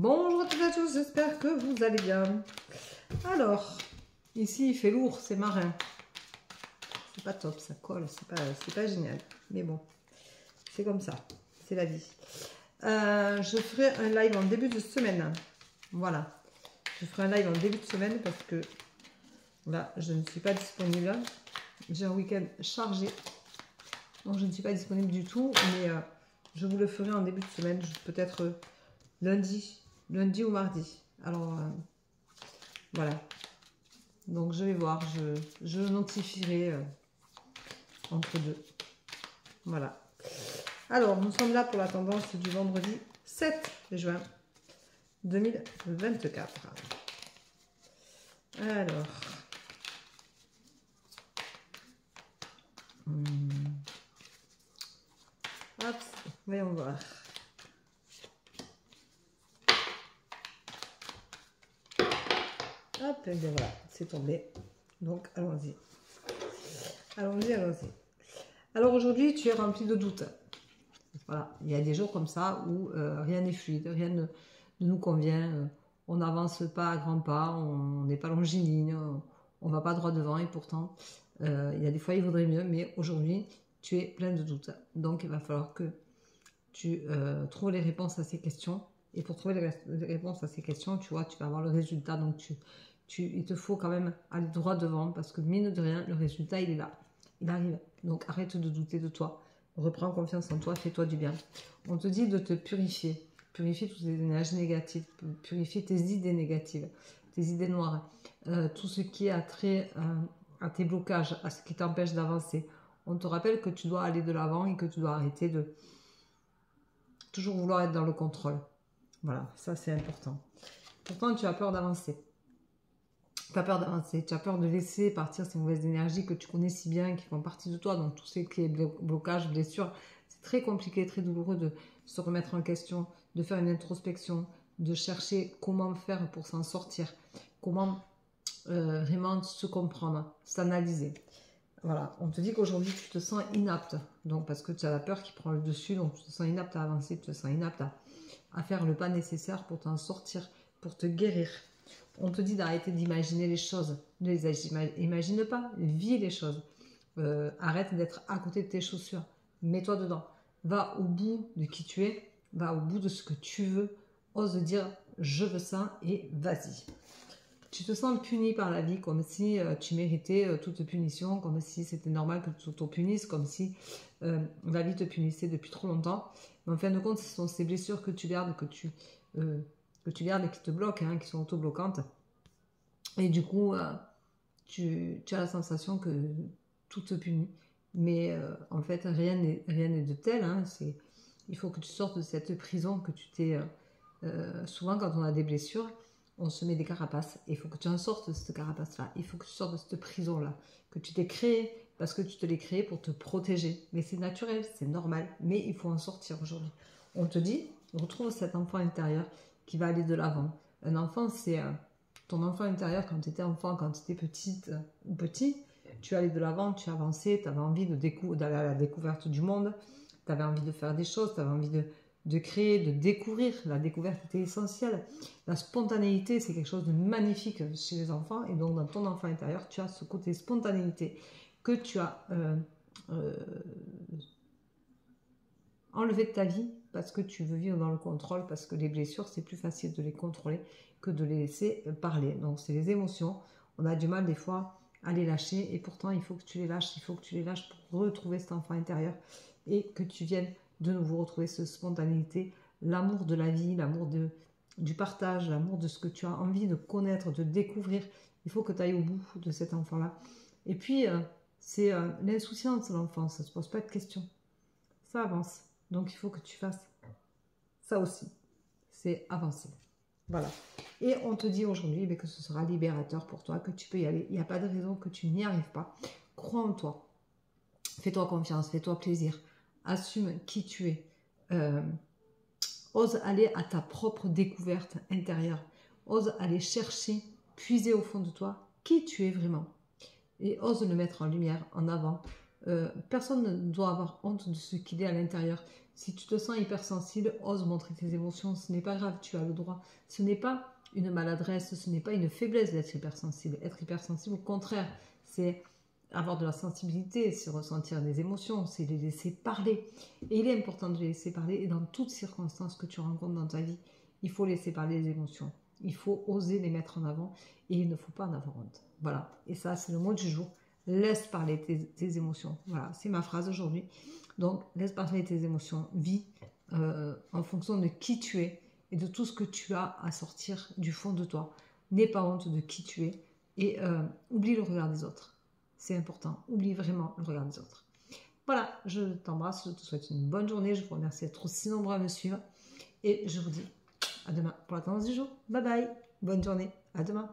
Bonjour à toutes et à tous, j'espère que vous allez bien. Alors, ici il fait lourd, c'est marin. C'est pas top, ça colle, c'est pas génial. Mais bon, c'est comme ça, c'est la vie. Je ferai un live en début de semaine. Voilà, je ferai un live en début de semaine parce que là, je ne suis pas disponible. J'ai un week-end chargé, donc je ne suis pas disponible du tout. Mais je vous le ferai en début de semaine, peut-être lundi ou mardi. Alors voilà, donc je vais voir, je notifierai entre deux. Voilà, alors nous sommes là pour la tendance du vendredi 7 juin 2024. Alors hop, voyons voir. Hop, et bien voilà, c'est tombé. Donc, allons-y. Allons-y, allons-y. Alors, aujourd'hui, tu es rempli de doutes. Voilà, il y a des jours comme ça où rien n'est fluide, rien ne nous convient. On n'avance pas à grands pas, on n'est pas longiligne, on ne va pas droit devant. Et pourtant, il y a des fois, il vaudrait mieux. Mais aujourd'hui, tu es plein de doutes. Donc, il va falloir que tu trouves les réponses à ces questions. Et pour trouver les réponses à ces questions, tu vois, tu vas avoir le résultat. Donc, il te faut quand même aller droit devant parce que mine de rien, le résultat, il est là. Il arrive. Donc, arrête de douter de toi. Reprends confiance en toi, fais-toi du bien. On te dit de te purifier. Purifier toutes les énergies négatives. Purifier tes idées négatives, tes idées noires. Tout ce qui a trait à tes blocages, à ce qui t'empêche d'avancer. On te rappelle que tu dois aller de l'avant et que tu dois arrêter de toujours vouloir être dans le contrôle. Voilà, ça c'est important. Pourtant, tu as peur d'avancer. Tu as peur d'avancer, tu as peur de laisser partir ces mauvaises énergies que tu connais si bien, qui font partie de toi. Donc, tout ce qui est blocage, blessure, c'est très compliqué, très douloureux de se remettre en question, de faire une introspection, de chercher comment faire pour s'en sortir, comment vraiment se comprendre, s'analyser. Voilà, on te dit qu'aujourd'hui, tu te sens inapte. Donc, parce que tu as la peur qui prend le dessus, donc tu te sens inapte à avancer, tu te sens inapte à faire le pas nécessaire pour t'en sortir, pour te guérir. On te dit d'arrêter d'imaginer les choses. Ne les imagine pas, vis les choses. Arrête d'être à côté de tes chaussures. Mets-toi dedans. Va au bout de qui tu es. Va au bout de ce que tu veux. Ose dire je veux ça et vas-y. Tu te sens puni par la vie comme si tu méritais toute punition, comme si c'était normal que tu t'auto-punisses, comme si la vie te punissait depuis trop longtemps. Mais en fin de compte, ce sont ces blessures que tu gardes, que tu gardes et qui te bloquent, hein, qui sont auto-bloquantes. Et du coup, tu as la sensation que tout te punit. Mais en fait, rien n'est de tel. Hein. Il faut que tu sortes de cette prison que tu t'es... souvent, quand on a des blessures, on se met des carapaces. Et il faut que tu en sortes de cette carapace-là. Il faut que tu sortes de cette prison-là. Que tu t'es créé parce que tu te l'es créé pour te protéger. Mais c'est naturel, c'est normal. Mais il faut en sortir aujourd'hui. On te dit, retrouve cet enfant intérieur qui va aller de l'avant. Un enfant, c'est ton enfant intérieur quand tu étais enfant, quand tu étais petite ou petit. Tu allais de l'avant, tu avançais, tu avais envie d'aller à la découverte du monde. Tu avais envie de faire des choses, tu avais envie de créer, de découvrir. La découverte était essentielle. La spontanéité, c'est quelque chose de magnifique chez les enfants. Et donc, dans ton enfant intérieur, tu as ce côté spontanéité que tu as enlevé de ta vie parce que tu veux vivre dans le contrôle, parce que les blessures, c'est plus facile de les contrôler que de les laisser parler. Donc, c'est les émotions. On a du mal des fois à les lâcher et pourtant, il faut que tu les lâches. Il faut que tu les lâches pour retrouver cet enfant intérieur et que tu viennes de nouveau retrouver cette spontanéité, l'amour de la vie, l'amour du partage, l'amour de ce que tu as envie de connaître, de découvrir. Il faut que tu ailles au bout de cet enfant-là. Et puis, c'est l'insouciance de l'enfance, ça ne se pose pas de questions. Ça avance. Donc, il faut que tu fasses ça aussi. C'est avancer. Voilà. Et on te dit aujourd'hui que ce sera libérateur pour toi, que tu peux y aller. Il n'y a pas de raison que tu n'y arrives pas. Crois en toi. Fais-toi confiance, fais-toi plaisir. Assume qui tu es. Ose aller à ta propre découverte intérieure. Ose aller chercher, puiser au fond de toi qui tu es vraiment. Et ose le mettre en lumière, en avant. Personne ne doit avoir honte de ce qu'il est à l'intérieur. Si tu te sens hypersensible, ose montrer tes émotions, ce n'est pas grave, tu as le droit. Ce n'est pas une maladresse, ce n'est pas une faiblesse d'être hypersensible. Être hypersensible, au contraire, c'est avoir de la sensibilité, c'est ressentir des émotions, c'est les laisser parler. Et il est important de les laisser parler, et dans toutes circonstances que tu rencontres dans ta vie, il faut laisser parler les émotions. Il faut oser les mettre en avant, et il ne faut pas en avoir honte. Voilà, et ça c'est le mot du jour. Laisse parler tes émotions. Voilà, c'est ma phrase aujourd'hui. Donc, laisse parler tes émotions. Vis en fonction de qui tu es et de tout ce que tu as à sortir du fond de toi. N'aie pas honte de qui tu es et oublie le regard des autres. C'est important. Oublie vraiment le regard des autres. Voilà, je t'embrasse. Je te souhaite une bonne journée. Je vous remercie d'être aussi nombreux à me suivre. Et je vous dis à demain pour la tendance du jour. Bye bye. Bonne journée. À demain.